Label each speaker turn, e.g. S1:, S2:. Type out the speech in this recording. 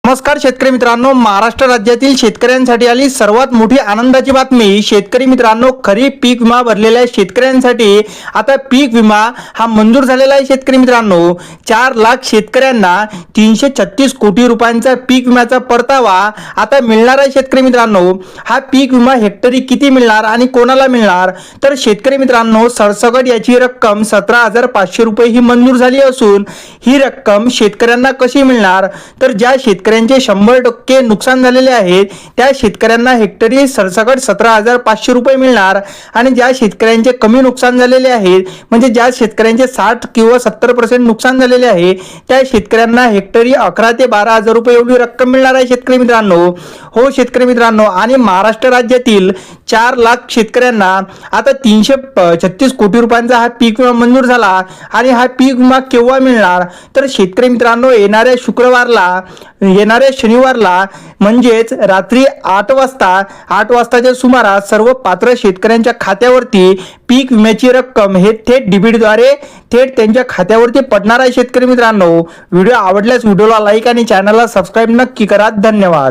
S1: नमस्कार शेतकरी मित्रांनो, महाराष्ट्र राज्यातील शेतकऱ्यांसाठी आली सर्वात मोठी आनंदाची बातमी। शेतकरी मित्रांनो, खरीप पीक विमा भरलेल्या शेतकऱ्यांसाठी आता पीक विमा हा मंजूर झालेला आहे। शेतकरी मित्रांनो, 4 लाख शेतकऱ्यांना 336 कोटी रुपयांचा पीक विम्याचा परतावा आता मिळणार आहे। शेतकरी मित्रांनो, हा पीक विमा हेक्टरी किती मिळणार आणि कोणाला मिळणार, तर शेतकरी मित्रांनो, सरसकट याची रक्कम 17,500 रुपये ही मंजूर झाली असून ही रक्कम शेतकऱ्यांना कशी मिळणार, तर ज्या शेतकऱ्यांचे 100% नुकसान झालेले आहे त्या शेतकऱ्यांना हेक्टरी सरसकट 17,500 रुपये मिळणार आणि ज्या शेतकऱ्यांचे कमी नुकसान झालेले आहे म्हणजे ज्या शेतकऱ्यांचे 60 किंवा 70% नुकसान झालेले आहे त्या शेतकऱ्यांना हेक्टरी 11 ते 12,000 रुपये एवढी रक्कम मिळणार आहे। शेतकरी मित्रांनो, हो शेतकरी मित्रांनो, आणि महाराष्ट्र राज्यातील 4 लाख शेतकऱ्यांना आता 336 कोटी रुपयांचा हा पीक विमा मंजूर झाला आणि हा पीक विमा केव्हा मिळणार, तर शेतकरी मित्रांनो, येणाऱ्या शुक्रवारला, येणाऱ्या शनिवारला म्हणजेच रात्री 8 वाजताच्या सुमारास सर्व पात्र शेतकऱ्यांच्या खात्यावरती पीक विम्याची रक्कम हे थेट डीबीटीद्वारे थेट त्यांच्या खात्यावरती पडणार आहे। शेतकरी मित्रांनो, व्हिडिओ आवडल्यास व्हिडिओला लाईक आणि चॅनलला सबस्क्राईब नक्की करा। धन्यवाद।